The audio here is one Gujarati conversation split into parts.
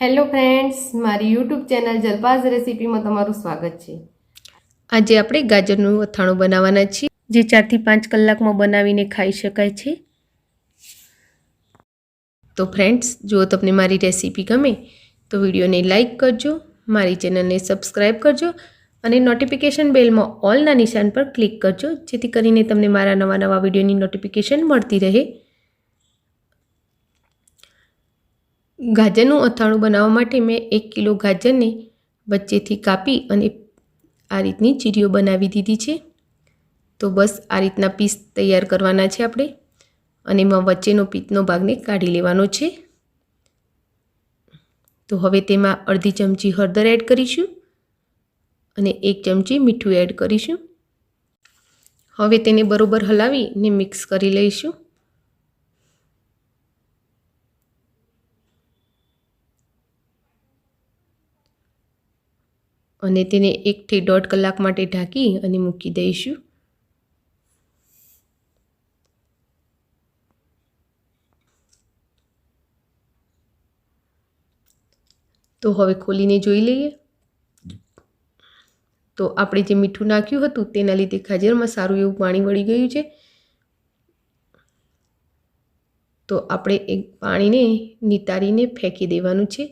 હેલો ફ્રેન્ડ્સ, મારી યુટ્યુબ ચેનલ જલપાઝ રેસીપીમાં તમારું સ્વાગત છે। આજે આપણે ગાજરનું અથાણું બનાવવાના છીએ, જે 4 થી 5 કલાકમાં બનાવીને ખાઈ શકાય છે। તો ફ્રેન્ડ્સ, જો તમને મારી રેસીપી ગમે તો વિડીયોને લાઈક કરજો, મારી ચેનલને સબસ્ક્રાઈબ કરજો અને નોટિફિકેશન બેલમાં ઓલના નિશાન પર ક્લિક કરજો, જેથી કરીને તમને મારા નવા વિડીયોની નોટિફિકેશન મળતી રહે। ગાજરનું અથાણું બનાવવા માટે મેં 1 કિલો ગાજરને વચ્ચેથી કાપી અને આ રીતની ચીરીઓ બનાવી દીધી છે। તો બસ આ રીતના પીસ તૈયાર કરવાના છે આપણે, અને એમાં વચ્ચેનો પીસનો ભાગને કાઢી લેવાનો છે। તો હવે તેમાં અડધી ચમચી હળદર એડ કરીશું અને 1 ચમચી મીઠું એડ કરીશું। હવે તેને બરોબર હલાવીને મિક્સ કરી લઈશું। અને તેને 1 થી 1.5 કલાક માટે ઢાંકી અને મૂકી દઈશું। તો હવે ખોલીને જોઈ લઈએ તો આપણે જે મીઠું નાખ્યું હતું તેના લીધે ગાજરમાં સારું એવું પાણી વળી ગયું છે। તો આપણે એક પાણીને નિતારીને ફેંકી દેવાનું છે,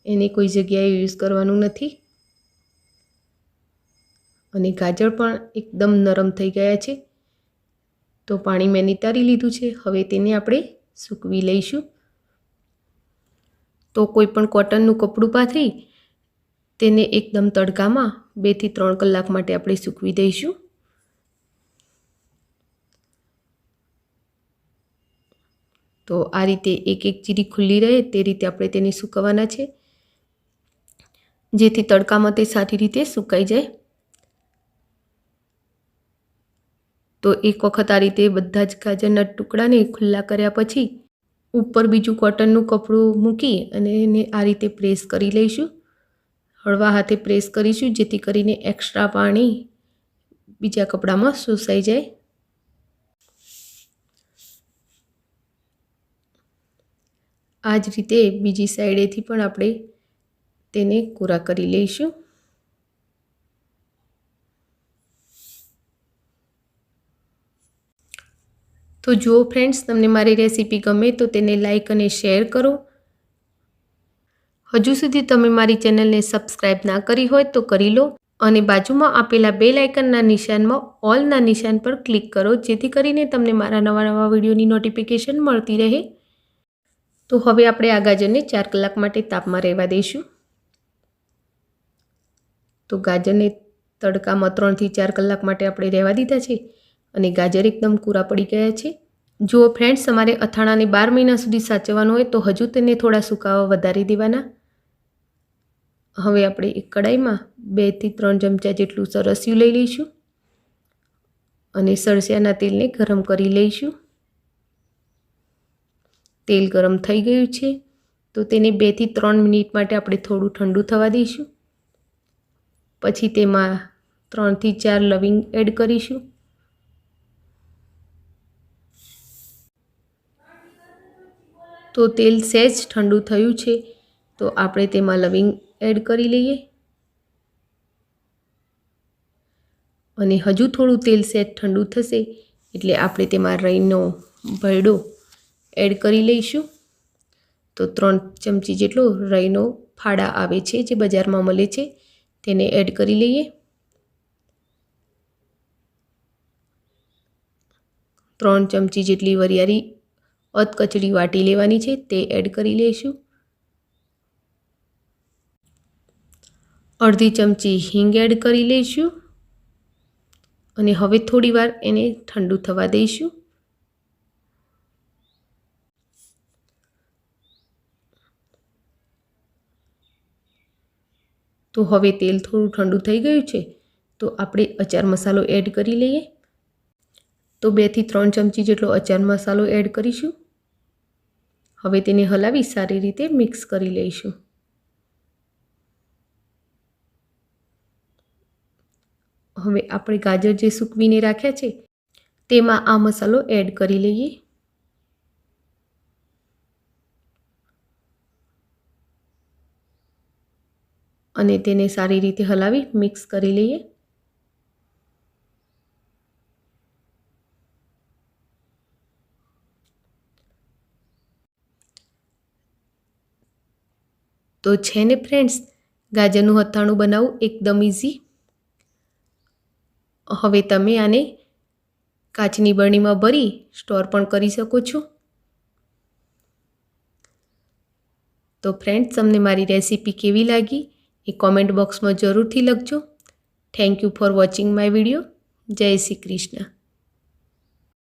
એને કોઈ જગ્યાએ યુઝ કરવાનું નથી। અને ગાજર પણ એકદમ નરમ થઈ ગયા છે। તો પાણી મેં નિતારી લીધું છે, હવે તેને આપણે સૂકવી લઈશું। તો કોઈ પણ કોટનનું કપડું પાથરી તેને એકદમ તડકામાં 2 થી 3 કલાક માટે આપણે સૂકવી દઈશું। તો આ રીતે એક ચીરી ખુલ્લી રહે તે રીતે આપણે તેને સૂકવવાના છે, જેથી તડકામાં તે સારી રીતે સુકાઈ જાય। તો એક વખત આ રીતે બધા જ ગાજરના ટુકડાને ખુલ્લા કર્યા પછી ઉપર બીજું કોટનનું કપડું મૂકી અને એને આ રીતે પ્રેસ કરી લઈશું। હળવા હાથે પ્રેસ કરીશું, જેથી કરીને એક્સ્ટ્રા પાણી બીજા કપડામાં શોષાઈ જાય। આ જ રીતે બીજી સાઈડેથી પણ આપણે તેને કોરા કરી લઈશું। તો જો ફ્રેન્ડ્સ, તમને મારી રેસીપી ગમે તો તેને લાઈક અને શેર કરો। હજુ સુધી તમે મારી ચેનલને સબસ્ક્રાઈબ ના કરી હોય તો કરી લો અને બાજુમાં આપેલા બેલ આઇકનના નિશાનમાં ઓલના નિશાન પર ક્લિક કરો, જેથી કરીને તમને મારા નવા વિડીયોની નોટિફિકેશન મળતી રહે। તો હવે આપણે આ ગાજરને 4 કલાક માટે તાપમાં રહેવા દઈશું। તો ગાજરને તડકામાં 3 થી 4 કલાક માટે આપણે રહેવા દીધા છે અને ગાજર એકદમ કોરા પડી ગયા છે। જો ફ્રેન્ડ્સ, તમારે અથાણાને 12 મહિના સુધી સાચવવાનું હોય તો હજુ તેને થોડા સુકાવા વધારી દેવાના। હવે આપણે એક કડાઈમાં 2 થી 3 ચમચા જેટલું સરસિયું લઈ લઈશું અને સરસિયાના તેલને ગરમ કરી લઈશું। તેલ ગરમ થઈ ગયું છે, તો તેને 2 થી 3 મિનિટ માટે આપણે થોડું ઠંડુ થવા દઈશું। પછી તેમાં 3 થી 4 લવિંગ એડ કરીશું। તો તેલ સહેજ ઠંડુ થયું છે, તો આપણે તેમાં લવિંગ એડ કરી લઈએ અને હજુ થોડું તેલ સહેજ ઠંડુ થશે એટલે આપણે તેમાં રાઈનો ભરડો એડ કરી લઈશું। તો 3 ચમચી જેટલો રાઈનો ફાડા આવે છે, જે બજારમાં મળે છે, તેને એડ કરી લઈએ। 3 ચમચી જેટલી વરિયાળી અધકચરી વાટી લેવાની છે, તે એડ કરી લઈશું। અડધી ચમચી હિંગ એડ કરી લઈશું અને હવે થોડીવાર એને ઠંડુ થવા દઈશું। તો હવે તેલ થોડું ઠંડુ થઈ ગયું છે, તો આપણે અચાર મસાલો એડ કરી લઈએ। તો 2 થી 3 ચમચી જેટલો અચાર મસાલો એડ કરીશું। હવે તેને હલાવી સારી રીતે મિક્સ કરી લઈશું। હવે આપણે ગાજર જે સૂકવીને રાખ્યા છે તેમાં આ મસાલો એડ કરી લઈએ। અને તેને સારી રીતે હલાવી મિક્સ કરી લઈએ. તો છે ને ફ્રેન્ડ્સ, ગાજરનું અથાણું બનાવવું એકદમ ઇઝી. હવે તમે આને કાચની બરણીમાં ભરી સ્ટોર પણ કરી શકો છો. તો ફ્રેન્ડ્સ, તમને મારી રેસીપી કેવી લાગી એ કોમેન્ટ બોક્સમાં જરૂરથી લખજો. Thank you for watching my video. જય શ્રી કૃષ્ણ.